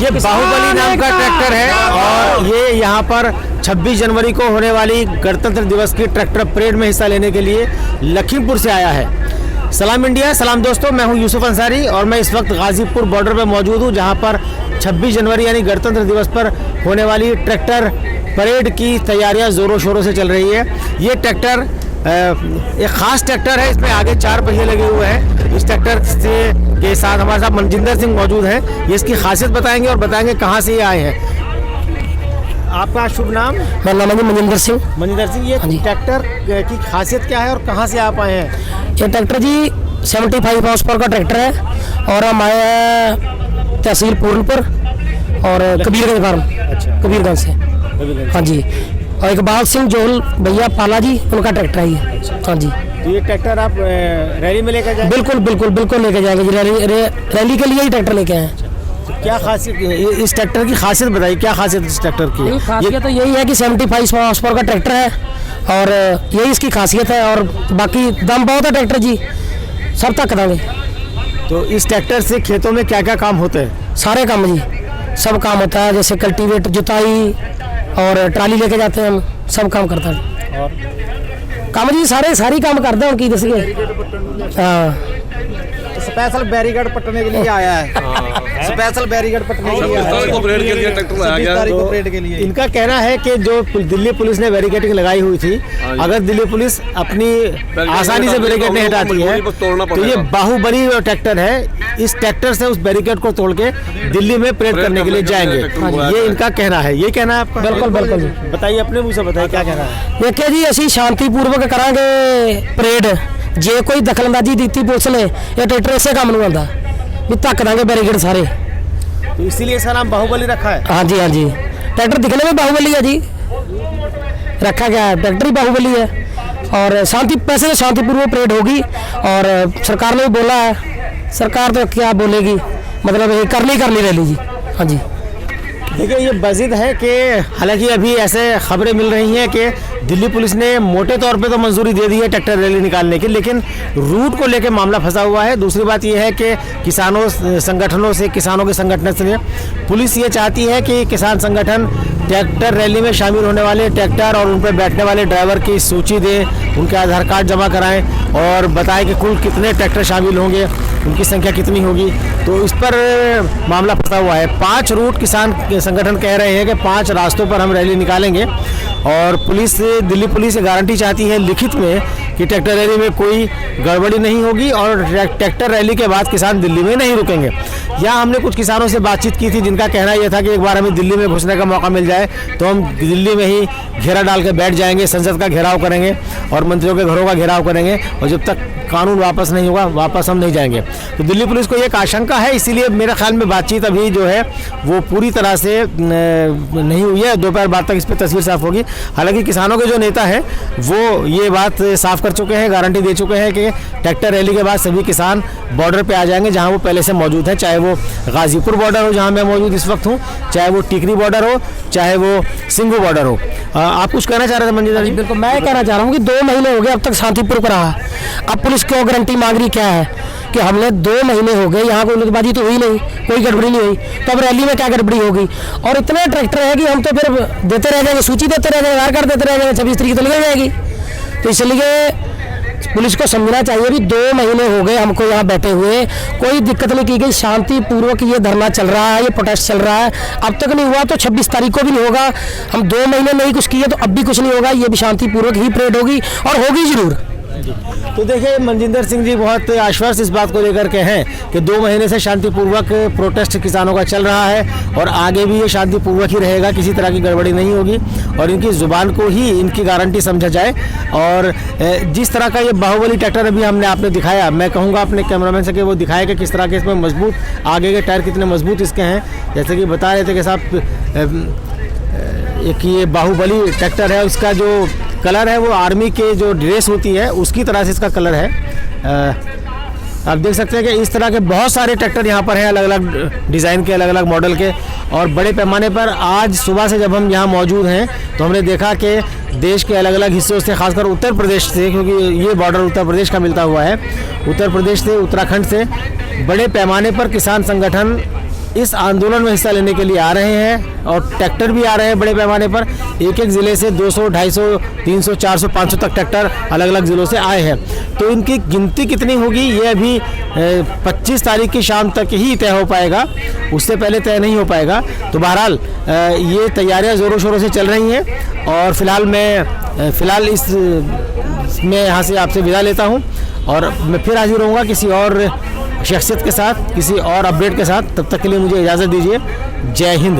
ये बाहुबली नाम का ट्रैक्टर है और ये यहाँ पर 26 जनवरी को होने वाली गणतंत्र दिवस की ट्रैक्टर परेड में हिस्सा लेने के लिए लखीमपुर से आया है। सलाम इंडिया, सलाम दोस्तों, मैं हूँ यूसुफ अंसारी और मैं इस वक्त गाजीपुर बॉर्डर पर मौजूद हूँ, जहाँ पर 26 जनवरी यानी गणतंत्र दिवस पर होने वाली ट्रैक्टर परेड की तैयारियाँ ज़ोरों शोरों से चल रही है। ये ट्रैक्टर एक ख़ास ट्रैक्टर है, इसमें आगे 4 पहिए लगे हुए हैं। इस ट्रैक्टर से के साथ हमारे साथ मनजिंदर सिंह मौजूद हैं। ये इसकी खासियत बताएंगे और बताएंगे कहाँ से ये आए हैं। आपका शुभ नाम? मेरा नाम है मनजिंदर सिंह। मनजिंदर सिंह, ये ट्रैक्टर की खासियत क्या है और कहाँ से आप आए हैं? ये ट्रैक्टर जी 75 हॉर्स पावर का ट्रैक्टर है और हम आए हैं तहसील पूरनपुर और कबीरगंज फार्म। अच्छा, कबीरगंज से। हाँ जी, और इकबाल सिंह जोहल भैया पाला जी, उनका ट्रैक्टर है ये। हाँ जी, तो ये ट्रैक्टर आप रैली में लेकर जाएंगे? बिल्कुल बिल्कुल बिल्कुल लेके जाएंगे जी। रैली के लिए ही ट्रैक्टर लेके आए हैं। तो क्या खासियत इस ट्रैक्टर की खासियत बताइए, क्या खासियत इस ट्रैक्टर की? खासियत तो यही है कि 75 हॉर्स पावर का ट्रैक्टर है और यही इसकी खासियत है। और बाकी दम बहुत है ट्रैक्टर जी, सब तक करेंगे। तो इस ट्रैक्टर से खेतों में क्या क्या काम होते हैं? सारे काम जी, सब काम होता है, जैसे कल्टीवेट, जुताई और ट्राली लेके जाते हैं हम, सब काम करता है। और काम जी सारी काम करते हैं उनकी, जैसे कि हाँ। स्पेशल बैरिकेड पटने के लिए आया है। स्पेशल बैरिकेड पटने के लिए आया है। 26 तारीख को परेड के लिए। इनका कहना है कि जो दिल्ली पुलिस ने बैरिकेडिंग लगाई हुई थी, अगर दिल्ली पुलिस अपनी आसानी से बैरिकेड नहीं हटाती है तो ये बाहुबली ट्रैक्टर है, इस ट्रैक्टर से उस बैरिकेड को तोड़ के दिल्ली में परेड करने के लिए जाएंगे। ये इनका कहना है। ये कहना है आपका? बिल्कुल बिल्कुल। बताइए, अपने मुँह से बताइए क्या कहना है। देखिए जी, ਅਸੀਂ शांतिपूर्वक करांगे परेड। जे कोई दखलंदाजी दी पुलिस ने, ये ट्रैक्टर इसे काम नहीं आता भी धक्क देंगे बैरिकेड सारे। तो इसीलिए इसका नाम बाहुबली रखा है? हाँ जी, हाँ जी, ट्रैक्टर दिखने में बाहुबली है जी, रखा गया है, ट्रैक्टर ही बाहुबली है। और पैसे शांतिपूर्वक परेड होगी और सरकार ने भी बोला है, सरकार तो क्या बोलेगी, मतलब ये करनी रैली जी। हाँ जी, देखिए ये मज़ीद है कि हालांकि अभी ऐसे खबरें मिल रही हैं कि दिल्ली पुलिस ने मोटे तौर पे तो मंजूरी दे दी है ट्रैक्टर रैली निकालने की, लेकिन रूट को लेकर मामला फंसा हुआ है। दूसरी बात ये है कि किसानों के संगठन से पुलिस ये चाहती है कि किसान संगठन ट्रैक्टर रैली में शामिल होने वाले ट्रैक्टर और उन पर बैठने वाले ड्राइवर की सूची दें, उनके आधार कार्ड जमा कराएं और बताएं कि कुल कितने ट्रैक्टर शामिल होंगे, उनकी संख्या कितनी होगी। तो इस पर मामला फंसा हुआ है। 5 रूट किसान संगठन कह रहे हैं कि 5 रास्तों पर हम रैली निकालेंगे और दिल्ली पुलिस गारंटी चाहती है लिखित में कि ट्रैक्टर रैली में कोई गड़बड़ी नहीं होगी और ट्रैक्टर रैली के बाद किसान दिल्ली में नहीं रुकेंगे। यहाँ हमने कुछ किसानों से बातचीत की थी, जिनका कहना यह था कि एक बार हमें दिल्ली में घुसने का मौका मिल जाए तो हम दिल्ली में ही घेरा डाल के बैठ जाएंगे, संसद का घेराव करेंगे और मंत्रियों के घरों का घेराव करेंगे और जब तक कानून वापस नहीं होगा वापस हम नहीं जाएंगे। तो दिल्ली पुलिस को एक आशंका है, इसीलिए मेरे ख्याल में बातचीत अभी जो है वो पूरी तरह से नहीं हुई है। दोपहर बाद तक इस पर तस्वीर साफ होगी। हालांकि किसानों के जो नेता हैं वो ये बात साफ कर चुके हैं, गारंटी दे चुके हैं कि ट्रैक्टर रैली के बाद सभी किसान बॉर्डर पे आ जाएंगे जहां वो पहले से मौजूद हैं, चाहे वो गाजीपुर बॉर्डर हो जहां मैं मौजूद इस वक्त हूं, चाहे वो टिकरी बॉर्डर हो, चाहे वो सिंघू बॉर्डर हो। आप कुछ कहना चाह रहे थे मंजिंदर जी? बिल्कुल, मैं कहना चाह रहा हूँ कि 2 महीने हो गए अब तक शांतिपूर्वक रहा। अब पुलिस क्यों गारंटी मांग रही? क्या है कि हमने 2 महीने हो गए, यहाँ कोई लुटबाजी तो हुई नहीं, कोई गड़बड़ी नहीं हुई, तो अब रैली में क्या गड़बड़ी होगी? और इतने ट्रैक्टर है कि हम तो फिर देते रह जाएंगे, सूची देते रह जाएंगे, आधार कार्ड देते रह जाएंगे, 26 तारीख तो निकल जाएगी। तो इसलिए पुलिस को समझना चाहिए भी 2 महीने हो गए हमको यहाँ बैठे हुए, कोई दिक्कत नहीं की गई, शांतिपूर्वक ये धरना चल रहा है, ये प्रोटेस्ट चल रहा है। अब तक नहीं हुआ तो 26 तारीख को भी नहीं होगा। हम 2 महीने नहीं कुछ किए तो अब भी कुछ नहीं होगा, ये भी शांतिपूर्वक ही परेड होगी और होगी जरूर। तो देखिए मनजिंदर सिंह जी बहुत आश्वस्त इस बात को लेकर के हैं कि 2 महीने से शांतिपूर्वक प्रोटेस्ट किसानों का चल रहा है और आगे भी ये शांतिपूर्वक ही रहेगा, किसी तरह की गड़बड़ी नहीं होगी और इनकी ज़ुबान को ही इनकी गारंटी समझा जाए। और जिस तरह का ये बाहुबली ट्रैक्टर अभी आपने दिखाया, मैं कहूँगा अपने कैमरामैन से कि वो दिखाए कि किस तरह के इसमें मजबूत आगे के टायर कितने मजबूत इसके हैं। जैसे कि बता रहे थे कि साहब एक ये बाहुबली ट्रैक्टर है, उसका जो कलर है वो आर्मी के जो ड्रेस होती है उसकी तरह से इसका कलर है। आप देख सकते हैं कि इस तरह के बहुत सारे ट्रैक्टर यहाँ पर हैं, अलग अलग डिज़ाइन के, अलग अलग मॉडल के और बड़े पैमाने पर। आज सुबह से जब हम यहाँ मौजूद हैं तो हमने देखा कि देश के अलग अलग हिस्सों से, खासकर उत्तर प्रदेश से, क्योंकि ये बॉर्डर उत्तर प्रदेश का मिलता हुआ है, उत्तर प्रदेश से, उत्तराखंड से बड़े पैमाने पर किसान संगठन इस आंदोलन में हिस्सा लेने के लिए आ रहे हैं और ट्रैक्टर भी आ रहे हैं बड़े पैमाने पर। एक एक ज़िले से 200, 250, 300, 400, 500 तक ट्रैक्टर अलग अलग ज़िलों से आए हैं। तो इनकी गिनती कितनी होगी ये अभी 25 तारीख की शाम तक ही तय हो पाएगा, उससे पहले तय नहीं हो पाएगा। तो बहरहाल ये तैयारियां ज़ोरों शोरों से चल रही हैं और फिलहाल मैं यहाँ से आपसे विदा लेता हूँ और मैं फिर हाजिर रहूँगा किसी और शख्सियत के साथ, किसी और अपडेट के साथ। तब तक के लिए मुझे इजाज़त दीजिए। जय हिंद।